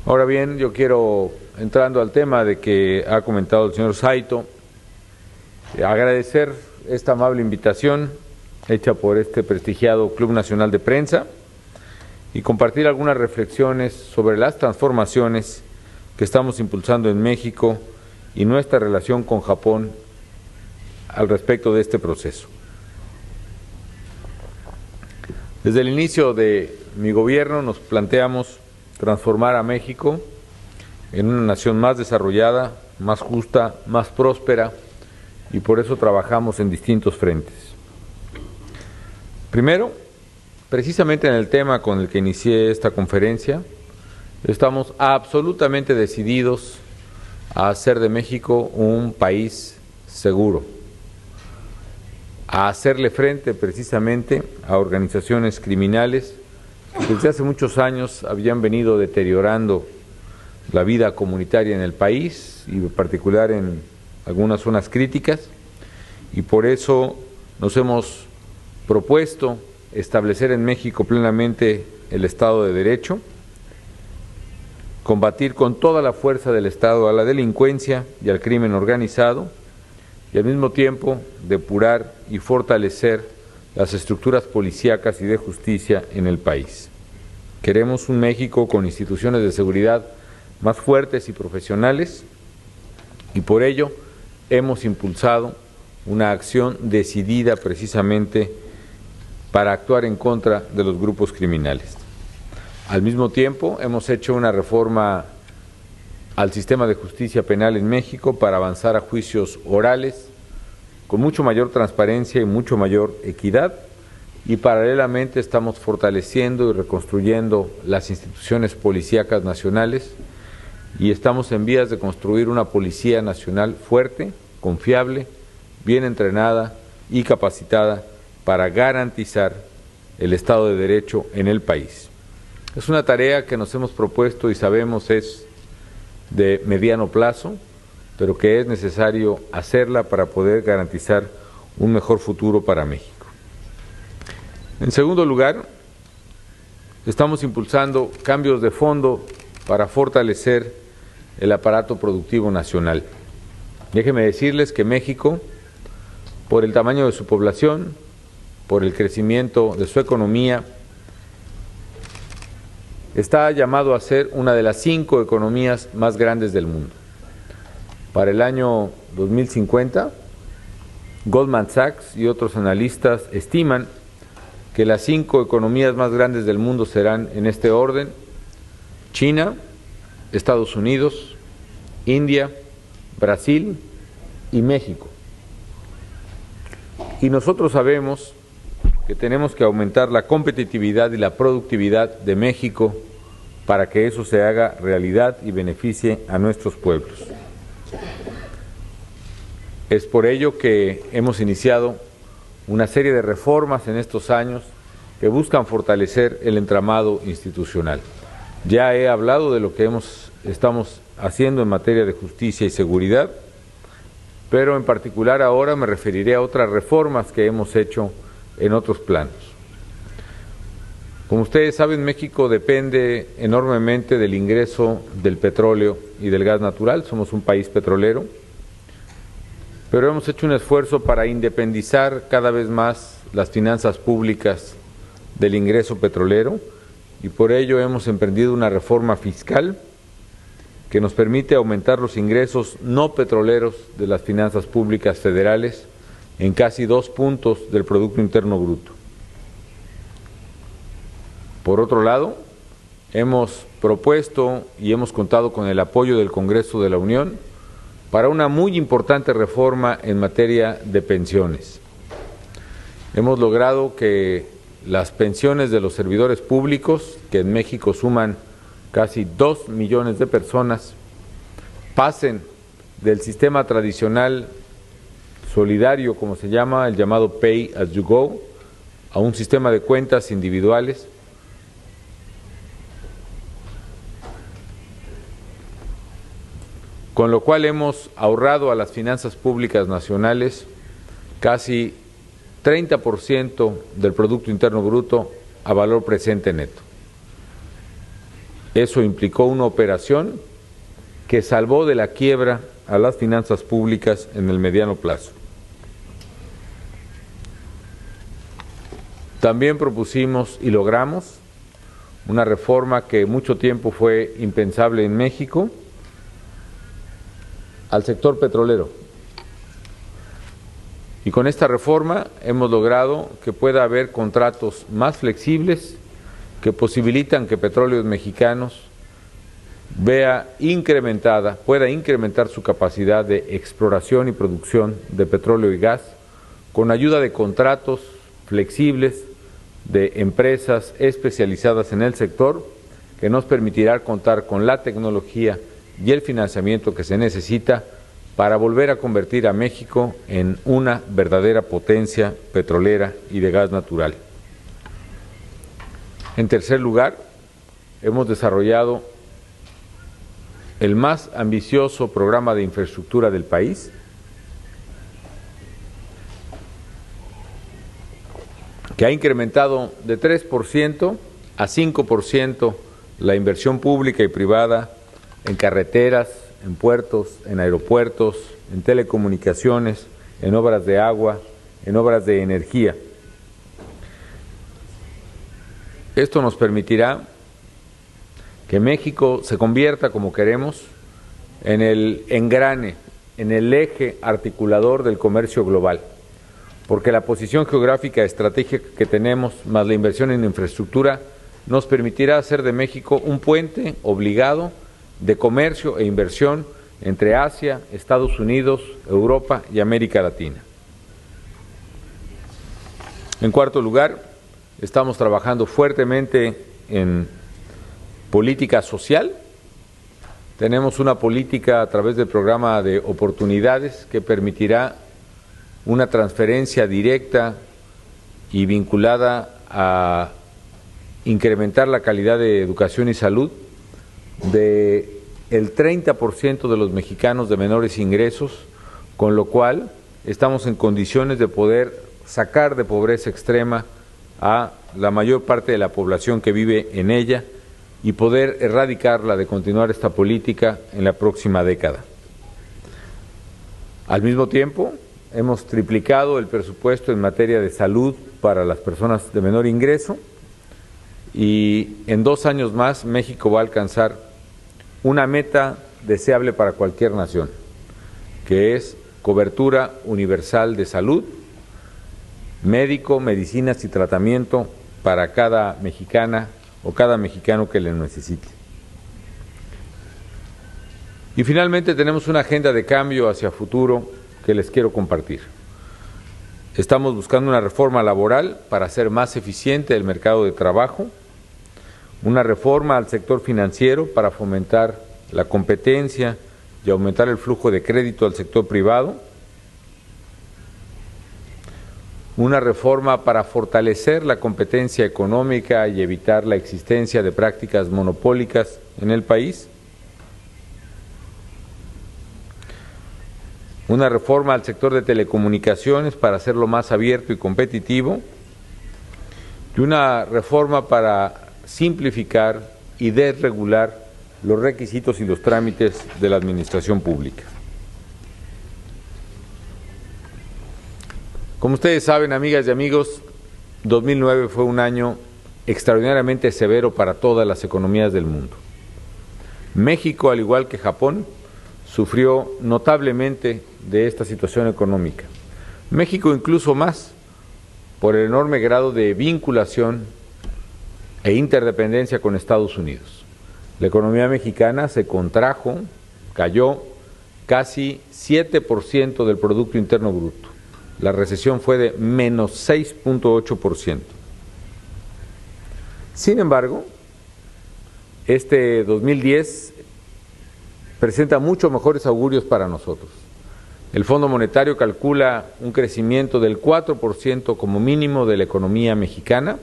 Ahora bien, yo quiero, entrando al tema de que ha comentado el señor Saito, agradecer esta amable invitación hecha por este prestigiado Club Nacional de Prensa y compartir algunas reflexiones sobre las transformaciones que estamos impulsando en México y nuestra relación con Japón al respecto de este proceso. Desde el inicio de mi gobierno nos planteamos transformar a México en una nación más desarrollada, más justa, más próspera, y por eso trabajamos en distintos frentes. Primero, precisamente en el tema con el que inicié esta conferencia, estamos absolutamente decididos a hacer de México un país seguro, a hacerle frente precisamente a organizaciones criminales que desde hace muchos años habían venido deteriorando la vida comunitaria en el país y en particular en algunas zonas críticas, y por eso nos hemos propuesto establecer en México plenamente el Estado de Derecho, combatir con toda la fuerza del Estado a la delincuencia y al crimen organizado, y al mismo tiempo depurar y fortalecer las estructuras policíacas y de justicia en el país. Queremos un México con instituciones de seguridad más fuertes y profesionales, y por ello hemos impulsado una acción decidida precisamente para actuar en contra de los grupos criminales. Al mismo tiempo, hemos hecho una reforma al sistema de justicia penal en México para avanzar a juicios orales con mucho mayor transparencia y mucho mayor equidad, y paralelamente estamos fortaleciendo y reconstruyendo las instituciones policíacas nacionales y estamos en vías de construir una policía nacional fuerte, confiable, bien entrenada y capacitada para garantizar el Estado de Derecho en el país. Es una tarea que nos hemos propuesto y sabemos es de mediano plazo, pero que es necesario hacerla para poder garantizar un mejor futuro para México. En segundo lugar, estamos impulsando cambios de fondo para fortalecer el aparato productivo nacional. Déjenme decirles que México, por el tamaño de su población, por el crecimiento de su economía, está llamado a ser una de las 5 economías más grandes del mundo. Para el año 2050, Goldman Sachs y otros analistas estiman que las 5 economías más grandes del mundo serán en este orden: China, Estados Unidos, India, Brasil y México. Y nosotros sabemos que tenemos que aumentar la competitividad y la productividad de México para que eso se haga realidad y beneficie a nuestros pueblos. Es por ello que hemos iniciado una serie de reformas en estos años que buscan fortalecer el entramado institucional. Ya he hablado de lo que estamos haciendo en materia de justicia y seguridad, pero en particular ahora me referiré a otras reformas que hemos hecho en otros planos. Como ustedes saben, México depende enormemente del ingreso del petróleo y del gas natural. Somos un país petrolero, pero hemos hecho un esfuerzo para independizar cada vez más las finanzas públicas del ingreso petrolero, y por ello hemos emprendido una reforma fiscal que nos permite aumentar los ingresos no petroleros de las finanzas públicas federales en casi 2 puntos del Producto Interno Bruto. Por otro lado, hemos propuesto y hemos contado con el apoyo del Congreso de la Unión para una muy importante reforma en materia de pensiones. Hemos logrado que las pensiones de los servidores públicos, que en México suman casi 2 millones de personas, pasen del sistema tradicional solidario, como se llama, el llamado Pay as you go, a un sistema de cuentas individuales, con lo cual hemos ahorrado a las finanzas públicas nacionales casi 30% del Producto Interno Bruto a valor presente neto. Eso implicó una operación que salvó de la quiebra a las finanzas públicas en el mediano plazo. También propusimos y logramos una reforma que mucho tiempo fue impensable en México, al sector petrolero. Y con esta reforma hemos logrado que pueda haber contratos más flexibles que posibilitan que Petróleos Mexicanos pueda incrementar su capacidad de exploración y producción de petróleo y gas con ayuda de contratos flexibles de empresas especializadas en el sector, que nos permitirá contar con la tecnología y el financiamiento que se necesita para volver a convertir a México en una verdadera potencia petrolera y de gas natural. En tercer lugar, hemos desarrollado el más ambicioso programa de infraestructura del país, que ha incrementado de 3% a 5% la inversión pública y privada en carreteras, en puertos, en aeropuertos, en telecomunicaciones, en obras de agua, en obras de energía. Esto nos permitirá que México se convierta, como queremos, en el engrane, en el eje articulador del comercio global, porque la posición geográfica estratégica que tenemos, más la inversión en infraestructura, nos permitirá hacer de México un puente obligado de comercio e inversión entre Asia, Estados Unidos, Europa y América Latina. En cuarto lugar, estamos trabajando fuertemente en política social. Tenemos una política a través del programa de oportunidades que permitirá una transferencia directa y vinculada a incrementar la calidad de educación y salud de el 30% de los mexicanos de menores ingresos, con lo cual estamos en condiciones de poder sacar de pobreza extrema a la mayor parte de la población que vive en ella y poder erradicarla de continuar esta política en la próxima década. Al mismo tiempo, hemos triplicado el presupuesto en materia de salud para las personas de menor ingreso y en 2 años más México va a alcanzar una meta deseable para cualquier nación, que es cobertura universal de salud, médico, medicinas y tratamiento para cada mexicana o cada mexicano que le necesite. Y finalmente tenemos una agenda de cambio hacia futuro que les quiero compartir. Estamos buscando una reforma laboral para hacer más eficiente el mercado de trabajo, una reforma al sector financiero para fomentar la competencia y aumentar el flujo de crédito al sector privado, una reforma para fortalecer la competencia económica y evitar la existencia de prácticas monopólicas en el país, una reforma al sector de telecomunicaciones para hacerlo más abierto y competitivo, y una reforma para simplificar y desregular los requisitos y los trámites de la administración pública. Como ustedes saben, amigas y amigos, 2009 fue un año extraordinariamente severo para todas las economías del mundo. México, al igual que Japón, sufrió notablemente de esta situación económica. México incluso más, por el enorme grado de vinculación e interdependencia con Estados Unidos. La economía mexicana se contrajo, cayó casi 7% del Producto Interno Bruto. La recesión fue de menos 6.8%. Sin embargo, este 2010 presenta muchos mejores augurios para nosotros. El Fondo Monetario calcula un crecimiento del 4% como mínimo de la economía mexicana.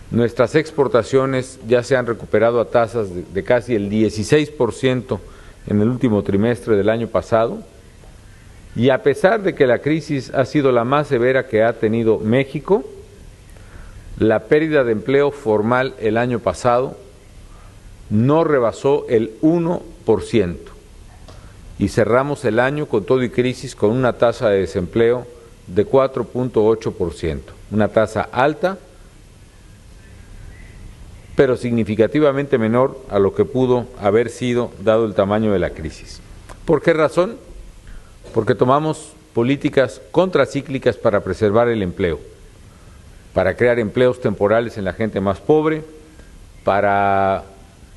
Nuestras exportaciones ya se han recuperado a tasas de casi el 16% en el último trimestre del año pasado. Y a pesar de que la crisis ha sido la más severa que ha tenido México, la pérdida de empleo formal el año pasado no rebasó el 1% y cerramos el año con todo y crisis con una tasa de desempleo de 4.8%, una tasa alta, pero significativamente menor a lo que pudo haber sido dado el tamaño de la crisis. ¿Por qué razón? Porque tomamos políticas contracíclicas para preservar el empleo, para crear empleos temporales en la gente más pobre, para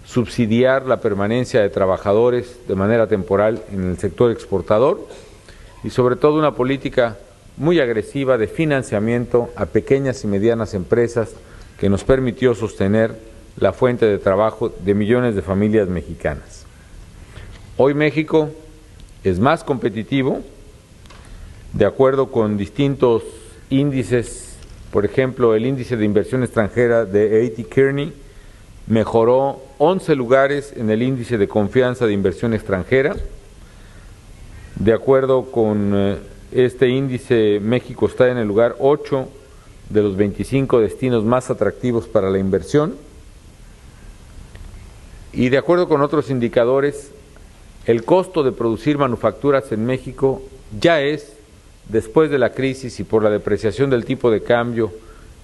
subsidiar la permanencia de trabajadores de manera temporal en el sector exportador y sobre todo una política muy agresiva de financiamiento a pequeñas y medianas empresas que nos permitió sostener la fuente de trabajo de millones de familias mexicanas. Hoy México es más competitivo, de acuerdo con distintos índices. Por ejemplo, el índice de inversión extranjera de A.T. Kearney mejoró 11 lugares en el índice de confianza de inversión extranjera. De acuerdo con este índice, México está en el lugar 8 de los 25 destinos más atractivos para la inversión. Y de acuerdo con otros indicadores, el costo de producir manufacturas en México ya es, después de la crisis y por la depreciación del tipo de cambio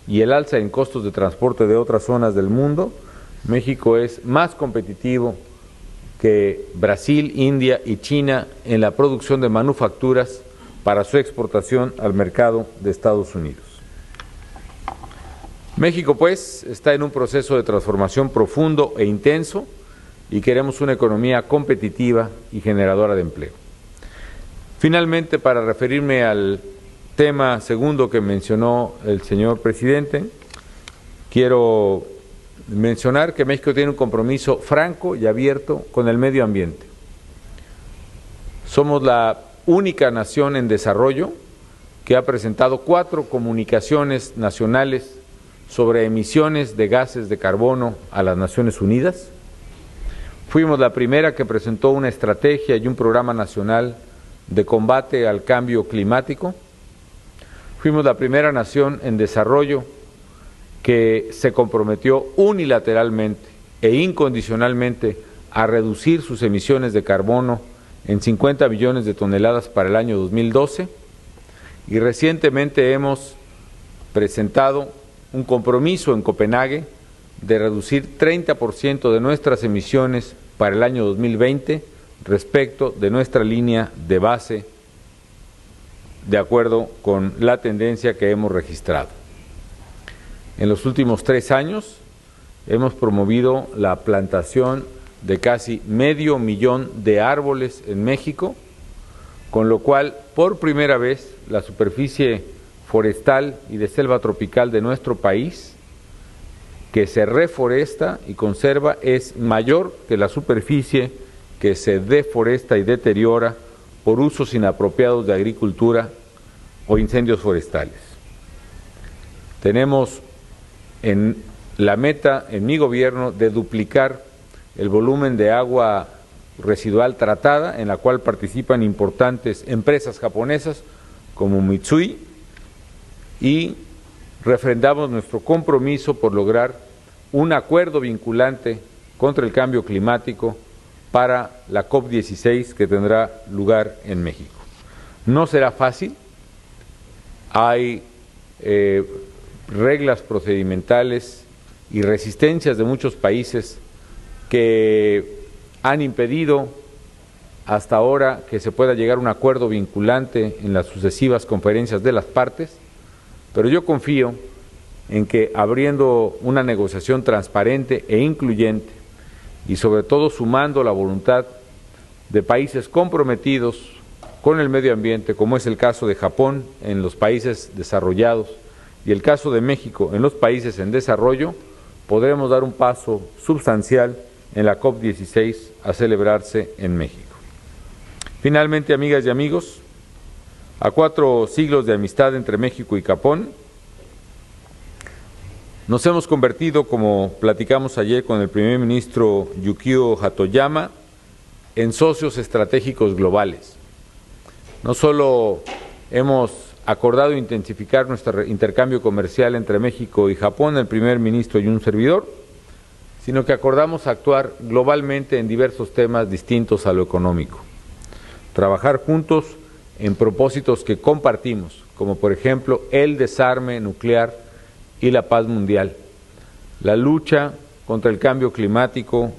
y el alza en costos de transporte de otras zonas del mundo, México es más competitivo que Brasil, India y China en la producción de manufacturas para su exportación al mercado de Estados Unidos. México, pues, está en un proceso de transformación profundo e intenso y queremos una economía competitiva y generadora de empleo. Finalmente, para referirme al tema segundo que mencionó el señor presidente, quiero mencionar que México tiene un compromiso franco y abierto con el medio ambiente. Somos la única nación en desarrollo que ha presentado 4 comunicaciones nacionales sobre emisiones de gases de carbono a las Naciones Unidas. Fuimos la primera que presentó una estrategia y un programa nacional de combate al cambio climático. Fuimos la primera nación en desarrollo que se comprometió unilateralmente e incondicionalmente a reducir sus emisiones de carbono en 50 billones de toneladas para el año 2012, y recientemente hemos presentado un compromiso en Copenhague de reducir 30% de nuestras emisiones para el año 2020 respecto de nuestra línea de base, de acuerdo con la tendencia que hemos registrado. En los últimos 3 años hemos promovido la plantación de casi 500,000 de árboles en México, con lo cual por primera vez la superficie forestal y de selva tropical de nuestro país, que se reforesta y conserva, es mayor que la superficie que se deforesta y deteriora por usos inapropiados de agricultura o incendios forestales. Tenemos en la meta en mi gobierno de duplicar el volumen de agua residual tratada, en la cual participan importantes empresas japonesas como Mitsui, y refrendamos nuestro compromiso por lograr un acuerdo vinculante contra el cambio climático para la COP16 que tendrá lugar en México. No será fácil, hay reglas procedimentales y resistencias de muchos países que han impedido hasta ahora que se pueda llegar a un acuerdo vinculante en las sucesivas conferencias de las partes, pero yo confío en que abriendo una negociación transparente e incluyente y sobre todo sumando la voluntad de países comprometidos con el medio ambiente, como es el caso de Japón en los países desarrollados y el caso de México en los países en desarrollo, podremos dar un paso sustancial en la COP16 a celebrarse en México. Finalmente, amigas y amigos, a 4 siglos de amistad entre México y Japón, nos hemos convertido, como platicamos ayer con el primer ministro Yukio Hatoyama, en socios estratégicos globales. No solo hemos acordado intensificar nuestro intercambio comercial entre México y Japón, el primer ministro y un servidor, sino que acordamos actuar globalmente en diversos temas distintos a lo económico. Trabajar juntos en propósitos que compartimos, como por ejemplo el desarme nuclear y la paz mundial, la lucha contra el cambio climático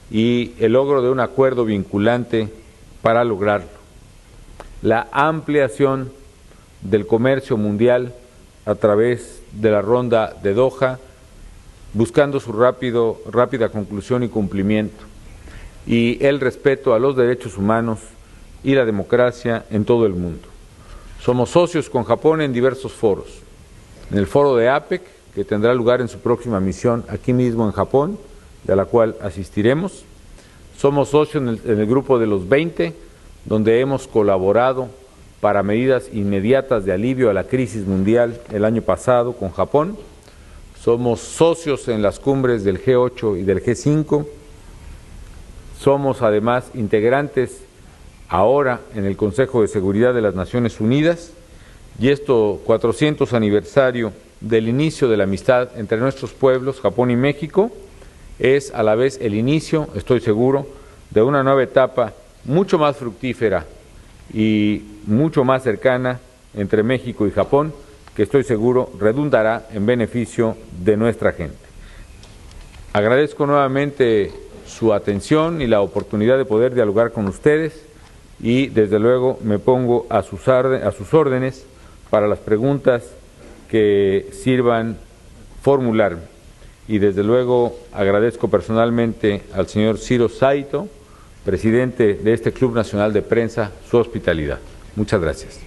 y el logro de un acuerdo vinculante para lograrlo, la ampliación del comercio mundial a través de la ronda de Doha, buscando su rápida conclusión y cumplimiento, y el respeto a los derechos humanos y la democracia en todo el mundo. Somos socios con Japón en diversos foros. En el foro de APEC, que tendrá lugar en su próxima misión aquí mismo en Japón, y a la cual asistiremos. Somos socios en el grupo de los 20, donde hemos colaborado para medidas inmediatas de alivio a la crisis mundial el año pasado con Japón. Somos socios en las cumbres del G8 y del G5. Somos además integrantes ahora en el Consejo de Seguridad de las Naciones Unidas, y esto 400 aniversario del inicio de la amistad entre nuestros pueblos, Japón y México, es a la vez el inicio, estoy seguro, de una nueva etapa mucho más fructífera y mucho más cercana entre México y Japón, que estoy seguro redundará en beneficio de nuestra gente. Agradezco nuevamente su atención y la oportunidad de poder dialogar con ustedes, y desde luego me pongo a sus órdenes para las preguntas que sirvan formularme. Y desde luego agradezco personalmente al señor Ciro Saito, presidente de este Club Nacional de Prensa, su hospitalidad. Muchas gracias.